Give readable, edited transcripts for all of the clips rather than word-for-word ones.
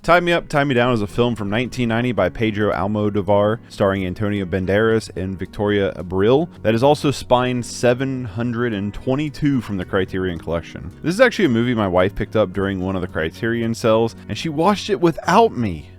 Tie Me Up, Tie Me Down is a film from 1990 by Pedro Almodovar, starring Antonio Banderas and Victoria Abril, that is also spine 722 from the Criterion Collection. This is actually a movie my wife picked up during one of the Criterion sales, and she watched it without me.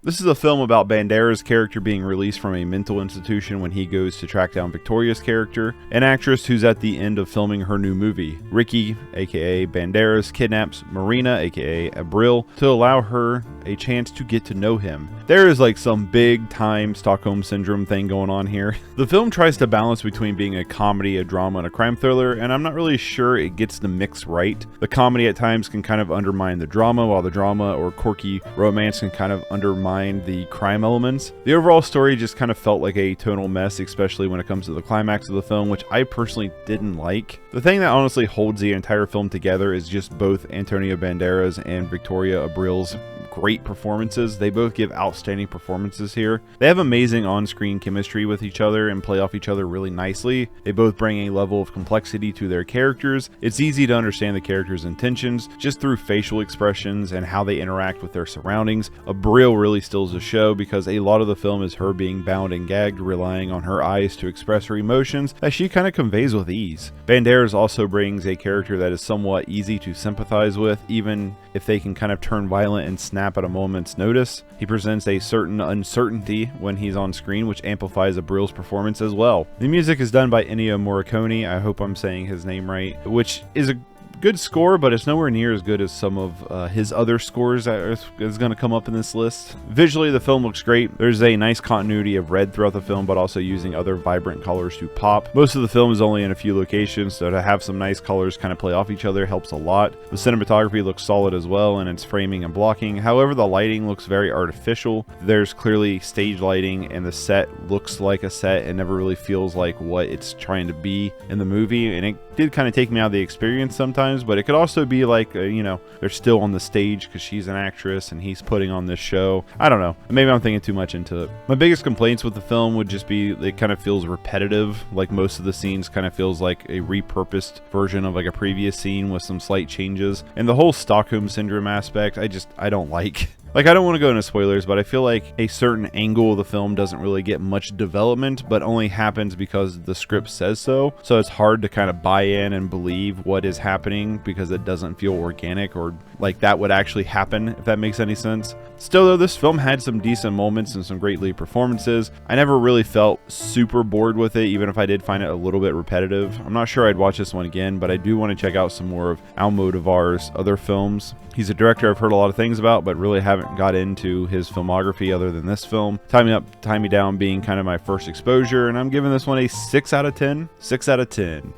This is a film about Banderas' character being released from a mental institution when he goes to track down Victoria's character, an actress who's at the end of filming her new movie. Ricky, aka Banderas, kidnaps Marina, aka Abril, to allow her a chance to get to know him. There is like some big time Stockholm Syndrome thing going on here. The film tries to balance between being a comedy, a drama, and a crime thriller, and I'm not really sure it gets the mix right. The comedy at times can kind of undermine the drama, while the drama or quirky romance can kind of undermine the crime elements. The overall story just kind of felt like a tonal mess, especially when it comes to the climax of the film, which I personally didn't like. The thing that honestly holds the entire film together is just both Antonio Banderas and Victoria Abril's great performances. They both give outstanding performances here. They have amazing on-screen chemistry with each other and play off each other really nicely. They both bring a level of complexity to their characters. It's easy to understand the characters' intentions just through facial expressions and how they interact with their surroundings. Abril really steals the show because a lot of the film is her being bound and gagged, relying on her eyes to express her emotions that she kind of conveys with ease. Banderas also brings a character that is somewhat easy to sympathize with, even if they can kind of turn violent and snap at a moment's notice. He presents a certain uncertainty when he's on screen, which amplifies Abril's performance as well. The music is done by Ennio Morricone, I hope I'm saying his name right, which is a good score, but it's nowhere near as good as some of his other scores that is going to come up in this list. Visually, the film looks great. There's a nice continuity of red throughout the film, but also using other vibrant colors to pop. Most of the film is only in a few locations, so to have some nice colors kind of play off each other helps a lot. The cinematography looks solid as well in its framing and blocking. However, the lighting looks very artificial. There's clearly stage lighting, and the set looks like a set and never really feels like what it's trying to be in the movie, and it did kind of take me out of the experience sometimes. But it could also be like, you know, they're still on the stage because she's an actress and he's putting on this show. I don't know. Maybe I'm thinking too much into it. My biggest complaints with the film would just be it kind of feels repetitive. Like most of the scenes kind of feels like a repurposed version of like a previous scene with some slight changes. And the whole Stockholm Syndrome aspect, I don't like. Like, I don't want to go into spoilers, but I feel like a certain angle of the film doesn't really get much development, but only happens because the script says so. So it's hard to kind of buy in and believe what is happening because it doesn't feel organic or like that would actually happen, if that makes any sense. Still though, this film had some decent moments and some great lead performances. I never really felt super bored with it, even if I did find it a little bit repetitive. I'm not sure I'd watch this one again, but I do want to check out some more of Almodovar's other films. He's a director I've heard a lot of things about, but really haven't got into his filmography other than this film. Tie Me Up, Tie Me Down being kind of my first exposure, and I'm giving this one a 6 out of 10. 6 out of 10.